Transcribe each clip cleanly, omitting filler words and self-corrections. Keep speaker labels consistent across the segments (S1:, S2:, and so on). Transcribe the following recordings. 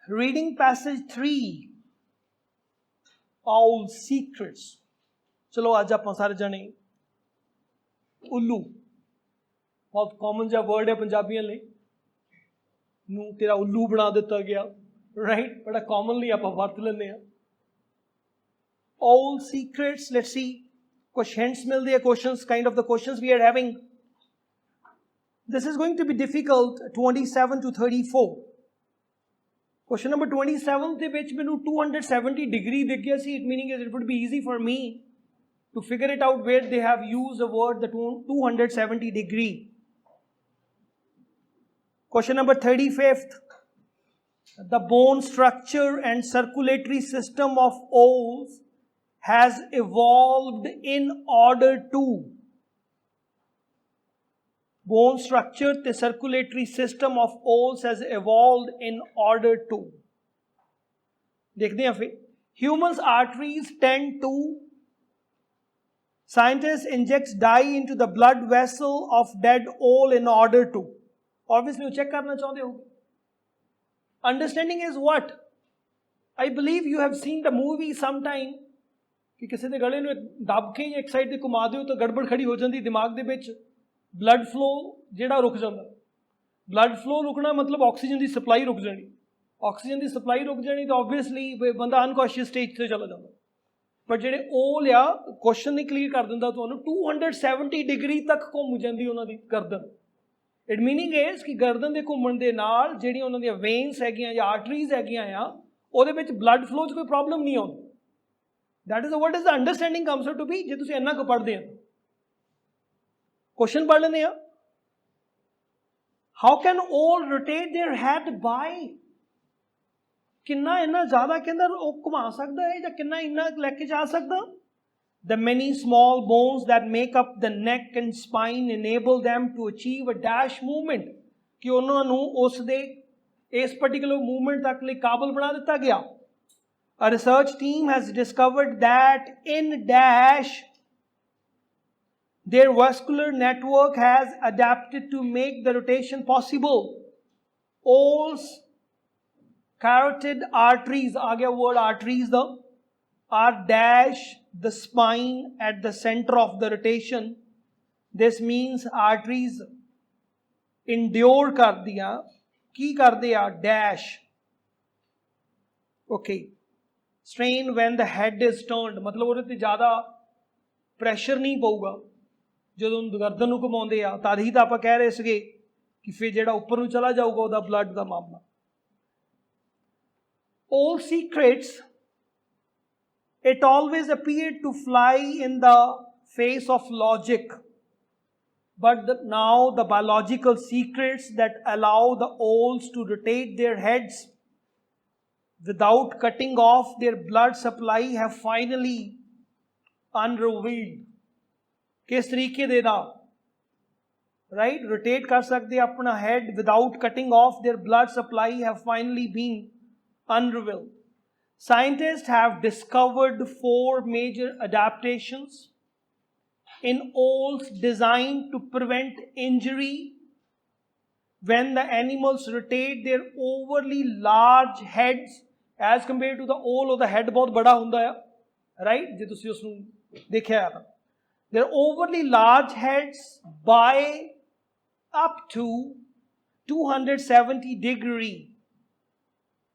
S1: Reading passage 3, All Secrets. चलो आज आप सारे जने उल्लू बहुत कॉमन जिहा वर्ड है पंजाबियों ਲਈ ਨੂੰ तेरा उल्लू बना दिता गया राइट बड़ा कॉमनली आप वरत लेंगे हैं all secrets. Let's see कुछ hints मिलते हैं questions kind of the questions we are having. This is going to be difficult. 27 to 34. Question number 27 ਦੇ ਵਿੱਚ ਮੈਨੂੰ 270 degree ਦਿਖ ਗਿਆ ਸੀ. It meaning is it would be easy for me to figure it out where they have used the word the 270 degree. Question number 35th. The bone structure and circulatory system of owls has evolved in order to. Bone structure, the circulatory system of owls has evolved in order to. देखते हैं फिर. Humans' arteries tend to. Scientists inject dye into the blood vessel of dead owl in order to. Obviously, you check करना चाहते हो. Understanding is what? I believe you have seen the movie sometime. कि किसी दे गले ਨੂੰ दब के एक साइड ਤੇ ਘੁਮਾ ਦਿਓ ਤਾਂ ਗੜਬੜ ਖੜੀ ਹੋ ਜਾਂਦੀ ਦਿਮਾਗ ਦੇ ਵਿੱਚ ਬਲੱਡ ਫਲੋ ਜਿਹੜਾ ਰੁਕ ਜਾਂਦਾ ਬਲੱਡ ਫਲੋ ਰੁਕਣਾ ਮਤਲਬ ਆਕਸੀਜਨ ਦੀ ਸਪਲਾਈ ਰੁਕ ਜਾਣੀ ਆਕਸੀਜਨ ਦੀ ਸਪਲਾਈ ਰੁਕ ਜਾਣੀ ਤਾਂ ਆਬਵੀਅਸਲੀ ਬੰਦਾ ਅਨਕੌਂਸ਼ੀਅਸ ਸਟੇਜ ਤੇ ਚਲਾ ਜਾਂਦਾ ਪਰ ਜਿਹੜੇ ਉਹ ਲਿਆ ਕੁਐਸਚਨ ਨਹੀਂ ਕਲੀਅਰ ਕਰ ਦਿੰਦਾ ਤੁਹਾਨੂੰ 270 ਡਿਗਰੀ ਤੱਕ ਘੁੰਮ ਜਾਂਦੀ ਉਹਨਾਂ ਦੀ ਗਰਦਨ ਇਟ ਮੀਨਿੰਗ ਇਜ਼ ਕਿ ਗਰਦਨ ਦੇ ਘੁੰਮਣ ਦੇ ਨਾਲ ਜਿਹੜੀਆਂ ਉਹਨਾਂ ਦੀਆਂ ਵੇਨਸ ਹੈਗੀਆਂ ਜਾਂ ਆਰਟਰੀਜ਼ ਹੈਗੀਆਂ ਆ ਉਹਦੇ ਵਿੱਚ ਬਲੱਡ ਫਲੋ 'ਚ ਕੋਈ ਪ੍ਰੋਬਲਮ ਨਹੀਂ ਆਉਂਦੀ that is what is the understanding comes out to be ਜੇ ਤੁਸੀਂ ਇੰਨਾ ਕੁ ਪੜ੍ਹਦੇ ਹੋ क्वेश्चन पढ़ लेने हैं how can owls rotate their head by किन्ना इन्ना ज्यादा के अंदर घुमा सकता है या किन्ना इन्ना लेके जा सकता the many small bones that make up the neck and spine enable them to achieve a dash movement कि उन्होंने नु उस दे इस particular movement तक ले काबिल बना दिता गया a research team has discovered that in dash their vascular network has adapted to make the rotation possible. Owls' carotid arteries, aa gaya word arteries the, are dash the spine at the center of the rotation. This means arteries endure kar diya. Ki kar diya? Dash. Okay. Strain when the head is turned. मतलब ਉਹਦੇ ਤੇ ਜ਼ਿਆਦਾ pressure ਨਹੀਂ ਪਊਗਾ ਜਦੋਂ ਗਰਦਨ ਨੂੰ ਘੁਮਾਉਂਦੇ ਆ ਤਦ ਹੀ ਤਾਂ ਆਪਾਂ ਕਹਿ ਰਹੇ ਸੀਗੇ ਕਿ ਫਿਰ ਜਿਹੜਾ ਉੱਪਰ ਨੂੰ ਚਲਾ ਜਾਊਗਾ ਉਹਦਾ ਬਲੱਡ ਦਾ ਮਾਮਲਾ all secrets it always appeared to fly in the face of logic but now the biological secrets that allow the owls to rotate their heads without cutting off their blood supply have finally unrevealed किस तरीके दे दा right rotate कर सकते अपना head without cutting off their blood supply have finally been unrevealed scientist have discovered 4 major adaptations in owls designed to prevent injury when the animals rotate their overly large heads as compared to the owl ਉਹਦਾ head ਬਹੁਤ ਬੜਾ ਹੁੰਦਾ ਆ right ਜੇ ਤੁਸੀਂ ਉਸ ਨੂੰ ਦੇਖਿਆ ਤਾਂ their overly large heads by up to 270 degree.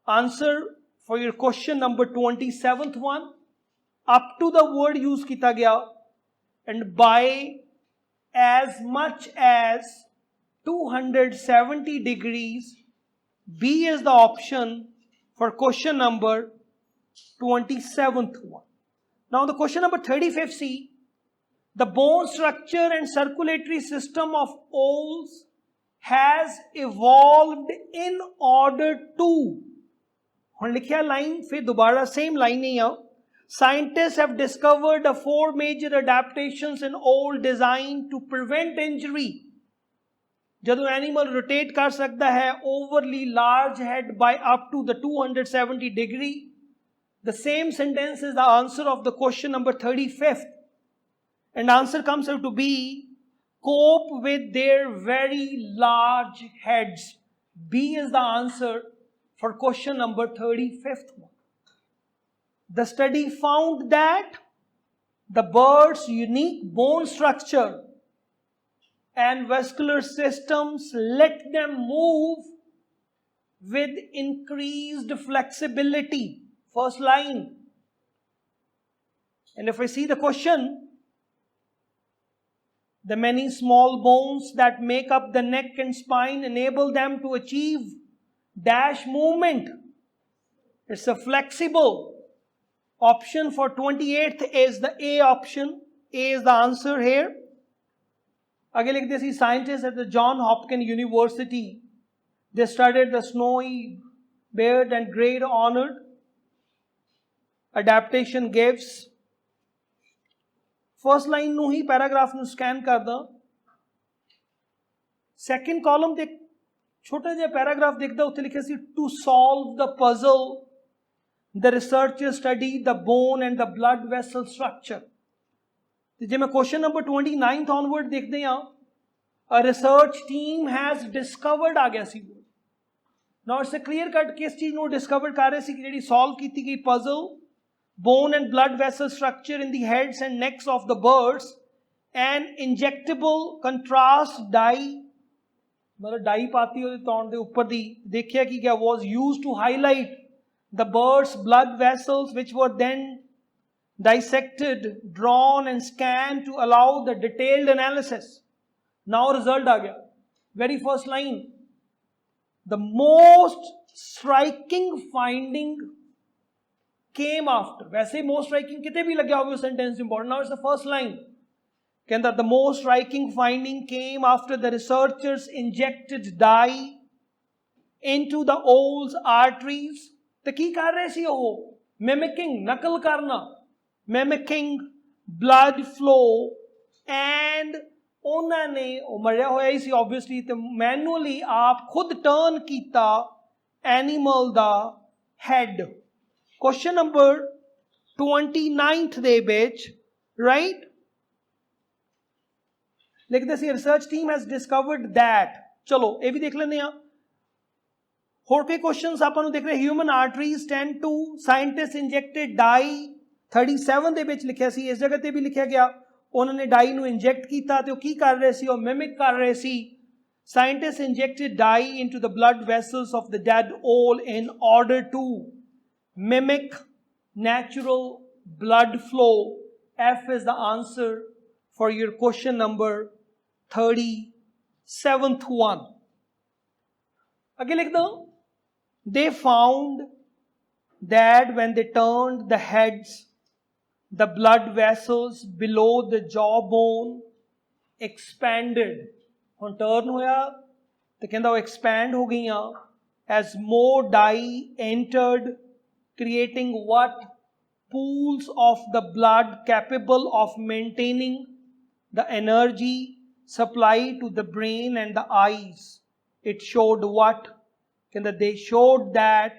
S1: Answer for your question number 27th one. Up to the word use kita gaya and by as much as 270 degrees. B is the option for question number 27th one. Now the question number 35 C. The bone structure and circulatory system of owls has evolved in order to. ਹੁਣ ਲਿਖਿਆ line ਫਿਰ ਦੁਬਾਰਾ same line ਨਹੀਂ ਆ. Scientists have discovered the 4 major adaptations in owl designed to prevent injury. ਜਦੋਂ animal rotate कर सकता है overly large head by up to the 270 degree. The same sentence is the answer of the question number 35th. And answer comes out to be cope with their very large heads. B is the answer for question number 35th one. The study found that the bird's unique bone structure and vascular systems let them move with increased flexibility. First line. And if I see the question, the many small bones that make up the neck and spine enable them to achieve dash movement. It's a flexible. Option for 28th is the A option. A is the answer here. Again, like this, scientists at the Johns Hopkins University, they studied the snowy beard and great honored. Adaptation gives. First line ਨੂੰ ਹੀ paragraph ਨੂੰ scan ਕਰਦਾ. Second column ਦੇ ਛੋਟਾ ਜਿਹਾ paragraph ਦੇਖਦਾ, ਉੱਥੇ ਲਿਖਿਆ ਸੀ to solve the puzzle, the researchers studied the bone and the blood vessel structure. ਤੇ ਜੇ ਮੈਂ question number 29th onward ਦੇਖਦੇ ਹਾਂ, a research team has discovered ਆ ਗਿਆ ਸੀ. Now it's a clear cut ਕਿਸ ਚੀਜ਼ ਨੂੰ discover ਕਰ ਰਹੇ ਸੀ ਕਿ ਜਿਹੜੀ solve ਕੀਤੀ ਗਈ puzzle, bone and blood vessel structure in the heads and necks of the birds, and injectable contrast dye, मतलब डाई पाती होती तौण दे ऊपर दी, देखिया कि क्या was used to highlight the bird's blood vessels, which were then dissected, drawn and scanned to allow the detailed analysis. Now result आ गया. Very first line. The most striking finding came after. वैसे most striking किते भी लग गया होगा sentence important. Now it's the first line. कहता the most striking finding came after the researchers injected dye into the owl's arteries. तो की कर रहे सी वो? Mimicking, नकल करना, mimicking blood flow, and उन्होंने मरिया होया ही सी obviously, तो manually आप खुद turn कीता animal दा head. Question number 29th ਦੇ ਵਿੱਚ, right? Like this, research team has discovered that. चलो ये भी देख लेने हैं. ਹੋਰ के questions ਆਪਾਂ ਨੂੰ ਦੇਖ ਰਹੇ. Human arteries tend to, scientists injected dye. 37 ਦੇ ਵਿੱਚ ਲਿਖਿਆ ਸੀ, ਇਸ ਜਗ੍ਹਾ ਤੇ ਵੀ ਲਿਖਿਆ ਗਿਆ. ਉਹਨਾਂ ਨੇ dye ਨੂੰ inject ਕੀਤਾ ਤੇ ਉਹ ਕੀ ਕਰ ਰਹੇ ਸੀ? ਉਹ mimic ਕਰ ਰਹੇ ਸੀ. Scientists injected dye into the blood vessels of the dead owl in order to mimic natural blood flow. F is the answer for your question number 37th one. Again like they found that when they turned the heads, the blood vessels below the jawbone expanded. When turn hoya te kehda wo expand ho gayiyan as more dye entered, creating what? Pools of the blood capable of maintaining the energy supply to the brain and the eyes. It showed what? They showed that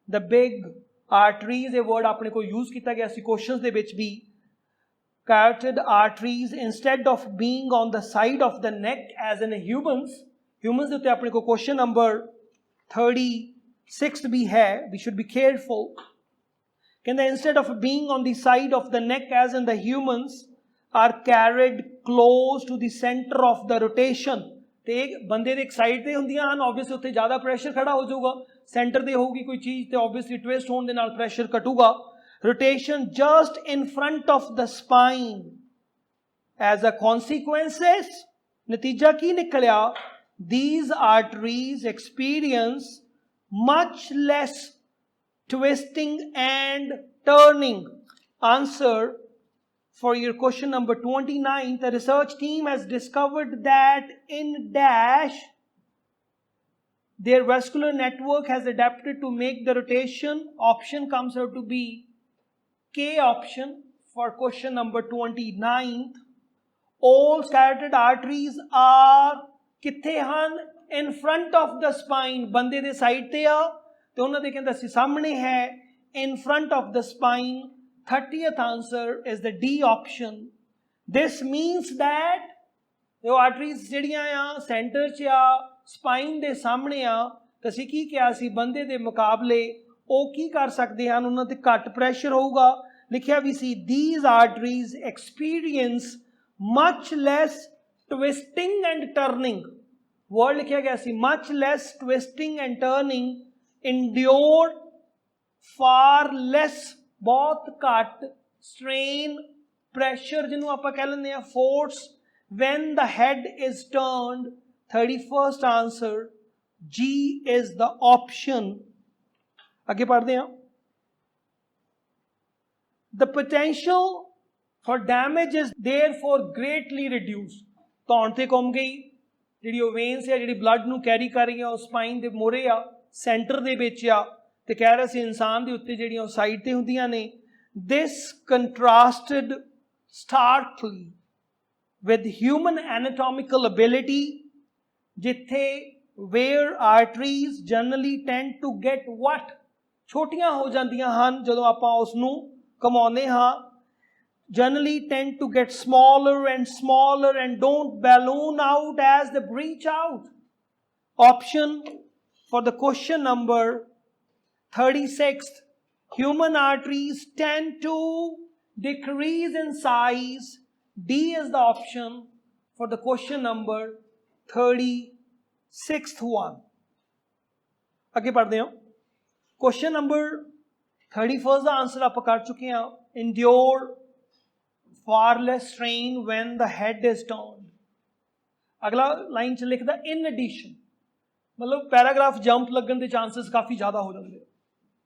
S1: the big arteries, a word apne ko use kita gaya si questions de vich bhi, carotid arteries, instead of being on the side of the neck as in humans de utte apne ko question number 36 bhi hai, we should be careful. Instead of being on the side of the neck as in the humans, are carried close to the center of the rotation. ਤੇ ਬੰਦੇ ਦੇ ਇੱਕ side ਤੇ ਹੁੰਦੀਆਂ ਹਨ, obviously ਉੱਥੇ ਜ਼ਿਆਦਾ pressure ਖੜਾ ਹੋ ਜਾਊਗਾ. ਸੈਂਟਰ ਤੇ ਹੋਊਗੀ ਕੋਈ ਚੀਜ਼ ਤੇ ਆਬਵੀਅਸਲੀ ਟਵਿਸਟ ਹੋਣ ਦੇ ਨਾਲ pressure ਘਟੂਗਾ. rotation just in front of the spine. As a consequences, ਨਤੀਜਾ ਕੀ ਨਿਕਲਿਆ? These arteries experience much less twisting and turning. Answer for your question number 29. The research team has discovered that in dash, their vascular network has adapted to make the rotation. Option comes out to be K option for question number 29. All carotid arteries are किथे ਹਨ? In front of the spine. ਬੰਦੇ ਦੇ side ਤੇ ਆ ਤੇ ਉਹਨਾਂ ਦੇ ਕਹਿੰਦਾ ਸੀ ਸਾਹਮਣੇ ਹੈ. In front of the spine. 30th answer is the D option. This means that ਜੋ arteries ਜਿਹੜੀਆਂ ਆ ਸੈਂਟਰ 'ਚ ਆ, spine ਦੇ ਸਾਹਮਣੇ ਆ, ਤਾਂ ਅਸੀਂ ਕੀ ਕਿਹਾ ਸੀ, ਬੰਦੇ ਦੇ ਮੁਕਾਬਲੇ ਉਹ ਕੀ ਕਰ ਸਕਦੇ ਹਨ, ਉਹਨਾਂ 'ਤੇ ਘੱਟ ਪ੍ਰੈਸ਼ਰ ਹੋਊਗਾ। ਲਿਖਿਆ ਵੀ ਸੀ these arteries experience much less twisting and turning, word ਲਿਖਿਆ ਗਿਆ ਸੀ much less twisting and turning, endure far less, ਬਹੁਤ ਘੱਟ strain, pressure ਜਿਹਨੂੰ ਆਪਾਂ ਕਹਿ ਲੈਂਦੇ ਹਾਂ force, when the head is turned. 31st answer, G is the option. ਅੱਗੇ ਪੜ੍ਹਦੇ ਹਾਂ। The potential for damage is therefore greatly reduced. ਧੌਣ ਤੇ ਘੁੰਮ ਗਈ, ਜਿਹੜੀ ਉਹ ਵੇਨਸ ਆ ਜਿਹੜੀ ਬਲੱਡ ਨੂੰ ਕੈਰੀ ਕਰ ਰਹੀ ਆ, ਉਹ ਸਪਾਈਨ ਦੇ ਮੋਹਰੇ ਆ, ਸੈਂਟਰ ਦੇ ਵਿੱਚ ਆ, ਤੇ ਕਹਿ ਰਿਹਾ ਸੀ ਇਨਸਾਨ ਦੇ ਉੱਤੇ ਜਿਹੜੀਆਂ ਉਹ ਸਾਈਡ ਤੇ ਹੁੰਦੀਆਂ ਨੇ। This contrasted starkly with human anatomical ability, ਜਿੱਥੇ where arteries generally tend to get what, ਛੋਟੀਆਂ ਹੋ ਜਾਂਦੀਆਂ ਹਨ ਜਦੋਂ ਆਪਾਂ ਉਸ ਨੂੰ ਘੁਮਾਉਂਦੇ ਹਾਂ, generally tend to get smaller and smaller and don't balloon out as they breach out. Option for the question number 36th, human arteries tend to decrease in size. D is the option for the question number 36th one. ਅੱਗੇ ਪੜ੍ਹਦੇ ਹਾਂ। Question number 31st ਦਾ answer ਆਪਾਂ ਕਰ ਚੁੱਕੇ ਹਾਂ, endure far less strain when the head is turned. ਅਗਲਾ line 'ਚ ਲਿਖਦਾ in addition, ਮਤਲਬ ਪੈਰਾਗ੍ਰਾਫ ਜੰਪ ਲੱਗਣ ਦੇ ਚਾਂਸਸ ਕਾਫੀ ਜ਼ਿਆਦਾ ਹੋ ਜਾਂਦੇ।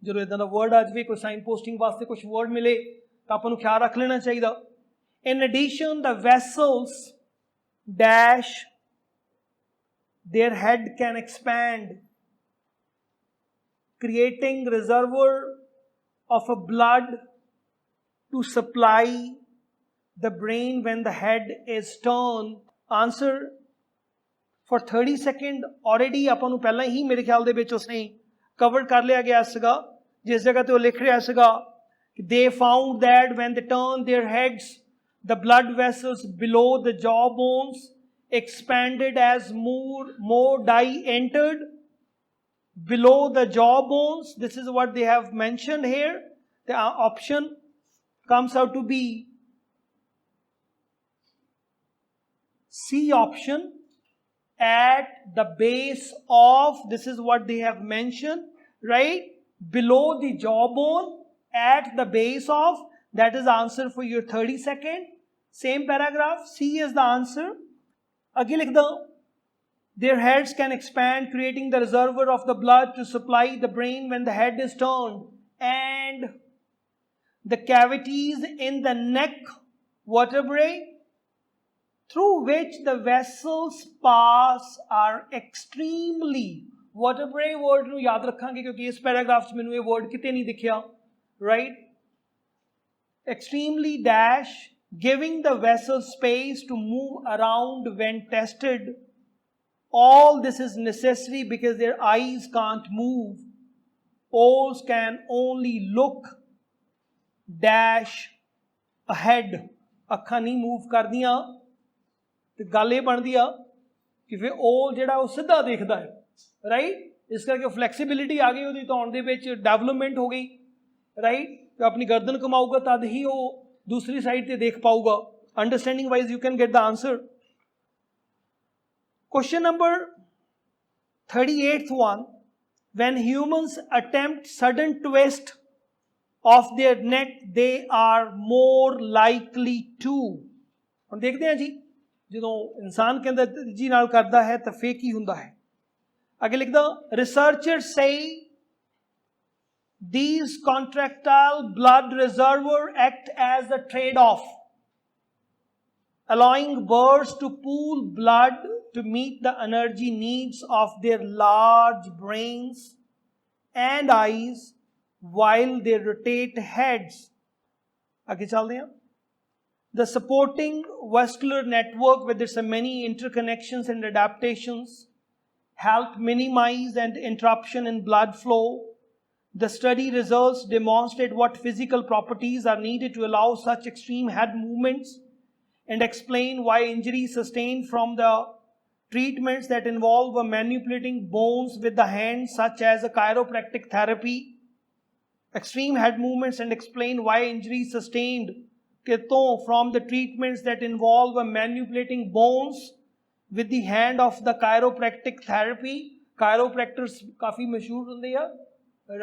S1: ਜਦੋਂ ਇੱਦਾਂ ਦਾ ਵਰਡ ਆ ਜਾਵੇ, ਕੋਈ ਸਾਈਨ ਪੋਸਟਿੰਗ ਵਾਸਤੇ ਕੁਝ ਵਰਡ ਮਿਲੇ ਤਾਂ ਆਪਾਂ ਨੂੰ ਖਿਆਲ ਰੱਖ ਲੈਣਾ ਚਾਹੀਦਾ। In addition, the vessels dash their head can expand, creating reservoir of a blood to supply the brain when the head is turned. Answer for 32nd already ਆਪਾਂ ਨੂੰ ਪਹਿਲਾਂ ਹੀ ਮੇਰੇ ਖਿਆਲ ਦੇ ਵਿੱਚ ਉਸਨੇ ਕਵਰ ਕਰ ਲਿਆ ਗਿਆ ਸੀਗਾ, ਜਿਸ ਜਗ੍ਹਾ ਤੇ ਉਹ ਲਿਖ ਰਿਹਾ ਸੀਗਾ they found that when they turned their heads, the blood vessels below the jaw bones expanded as more dye entered below the jaw bones. This is what they have mentioned here. The option comes out to be C option, at the base of, this is what they have mentioned, right? Below the jawbone, at the base of, that is the answer for your 32nd. Same paragraph, C is the answer. Again, like their heads can expand, creating the reservoir of the blood to supply the brain when the head is turned. And the cavities in the neck vertebrae through which the vessels pass are extremely, vertebrae word ਨੂੰ ਯਾਦ ਰੱਖਾਂਗੇ ਕਿਉਂਕਿ ਇਸ paragraph 'ਚ ਮੈਨੂੰ ਇਹ word ਕਿਤੇ ਨਹੀਂ ਦਿਖਿਆ, right? Extremely dash, giving the vessel space to move around when tested. All this is necessary because their eyes can't move. Owls can only look dash ahead. ਅੱਖਾਂ ਨਹੀਂ move ਕਰਦੀਆਂ, ਤੇ ਗੱਲ ਇਹ ਬਣਦੀ ਆ ਕਿ ਫਿਰ ਉਹ ਜਿਹੜਾ ਉਹ ਸਿੱਧਾ ਦੇਖਦਾ ਹੈ, ਰਾਈਟ? ਇਸ ਕਰਕੇ ਫਲੈਕਸੀਬਿਲਿਟੀ ਆ ਗਈ ਉਹਦੀ ਧੌਣ ਦੇ ਵਿੱਚ, ਡਿਵੈਲਪਮੈਂਟ ਹੋ ਗਈ, ਰਾਈਟ? ਤੇ ਆਪਣੀ ਗਰਦਨ ਘੁਮਾਊਗਾ ਤਦ ਹੀ ਉਹ ਦੂਸਰੀ ਸਾਈਡ ਤੇ ਦੇਖ ਪਾਊਗਾ। Understanding wise you can get the answer. Question number 38th one, when humans attempt sudden twist of their neck, they are more likely to, ਹੁਣ ਦੇਖਦੇ ਹਾਂ ਜੀ, ਜਦੋਂ ਇਨਸਾਨ ਕਹਿੰਦਾ ਜੀ ਨਾਲ ਕਰਦਾ ਹੈ ਤਾਂ ਫੇਰ ਕੀ ਹੁੰਦਾ ਹੈ। ਅੱਗੇ ਲਿਖਦਾ researchers say these contractile blood reservoir act as a trade-off, allowing birds to pool blood to meet the energy needs of their large brains and eyes while they rotate heads. ਅੱਗੇ ਚੱਲਦੇ ਹਾਂ। The supporting vascular network with its many interconnections and adaptations help minimize and interruption in blood flow. The study results demonstrate what physical properties are needed to allow such extreme head movements and explain why injuries sustained from the treatments that involve manipulating bones with the hands, such as a chiropractic therapy, extreme head movements, and explain why injuries sustained from the treatments that involve manipulating bones with the hand of the chiropractic therapy. Chiropractors काफी मशहूर होंदे हैं,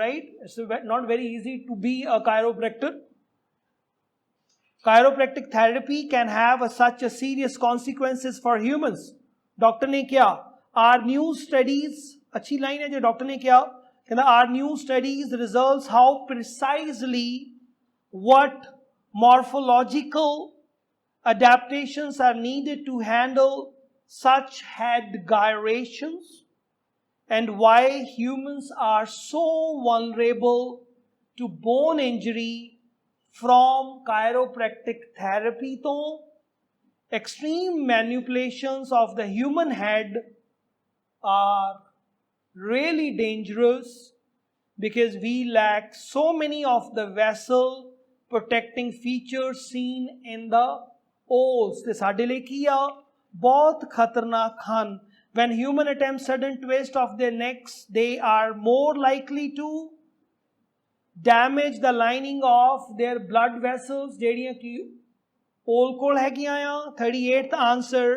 S1: right? It's not very easy to be a chiropractor. Chiropractic therapy can have such a serious consequences for humans. Doctor ने क्या? Our new studies, अच्छी line है जो doctor ने क्या कहना, our new studies results how precisely what morphological adaptations are needed to handle such head gyrations and why humans are so vulnerable to bone injury from chiropractic therapy. तो extreme manipulations of the human head are really dangerous because we lack so many of the vessel protecting features seen in the O's. ते साडे लिए किया बहुत खतरनाक Khan. When human attempt sudden twist of their necks, they are more likely to damage the lining of their blood vessels. जेड़ियां की ओल कोल हैगियां आ. 38th answer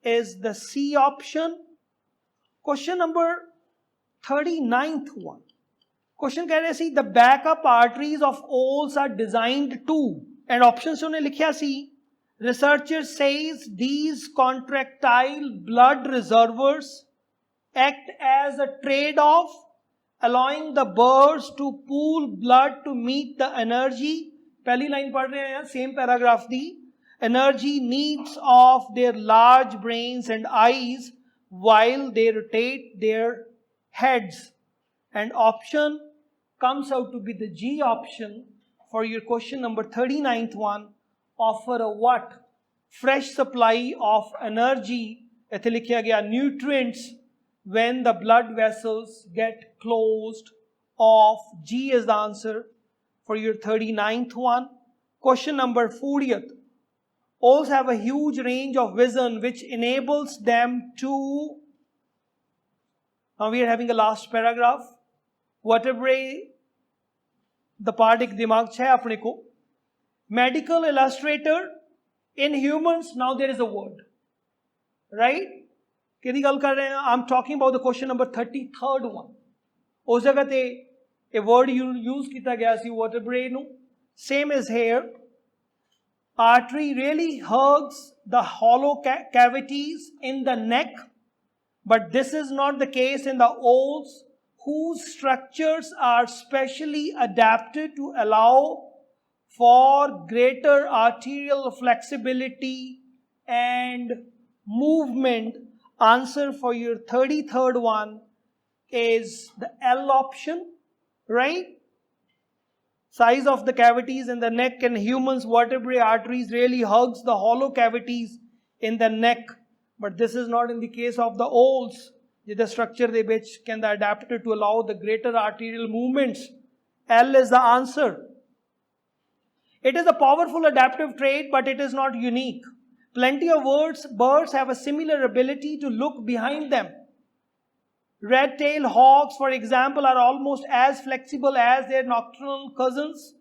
S1: is the C option. Question number 39th one. Question कह रहे सी the backup arteries of O's are designed to, and options उन्हें लिखा सी researcher says these contractile blood reservoirs act as a trade-off, allowing the birds to pool blood to meet the energy. पहली line पढ़ रहे हैं same paragraph the. Energy needs of their large brains and eyes while they rotate their heads. And option comes out to be the G option for your question number 39th one. Offer a what? Fresh supply of energy, इथे लिखा गया nutrients, when the blood vessels get closed off. G is the answer for your 39th one. Question number 40th. Owls have a huge range of vision which enables them to, now we are having a last paragraph. Vertebrae, the part एक दिमाग छे अपने को. Medical illustrator, in humans, now there is a word. Right? किहदी गल कर रहे हैं? I'm talking about the question number 33rd one. उस जगह ते a word use किया गया सी vertebrae नु. Same as here. Artery really hugs the hollow cavities in the neck, but this is not the case in the owls, whose structures are specially adapted to allow for greater arterial flexibility and movement. Answer for your 33rd one is the L option, right? Size of the cavities in the neck in humans, vertebrae arteries really hugs the hollow cavities in the neck, but this is not in the case of the owls. The structure they which can be adapted to allow the greater arterial movements. L is the answer. It is a powerful adaptive trait, but it is not unique. Plenty of birds have a similar ability to look behind them. Red-tailed hawks, for example, are almost as flexible as their nocturnal cousins.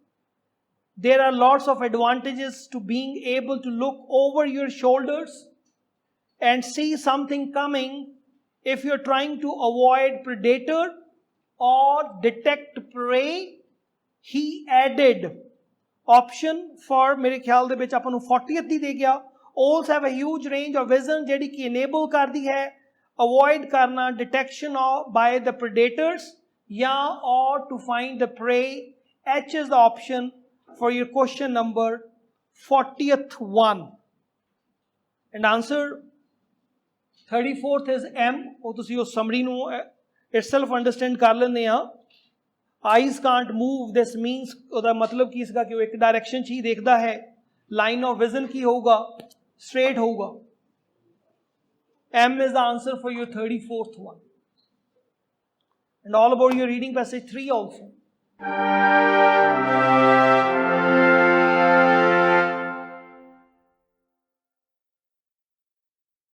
S1: There are lots of advantages to being able to look over your shoulders and see something coming if you're trying to avoid predator or detect prey. He added option for मेरे ख्याल दे विच आपां नूं 40th दी दे गया. Owls have a huge range of vision जिहड़ी कि enable करदी है avoid करना detection by the predators या or to find the prey. H is the option for your question number 40th one. And answer 34th is M. ਉਹ ਤੁਸੀਂ ਉਹ summary ਨੂੰ itself understand कर लेंदे आ. Eyes can't move. This means ਉਹਦਾ मतलब ਕੀ इसका कि वो एक डायरेक्शन ਚ ही देखता है. Line of vision की होगा? Straight होगा. M is the answer for your 34th one. And all about your reading passage 3 also.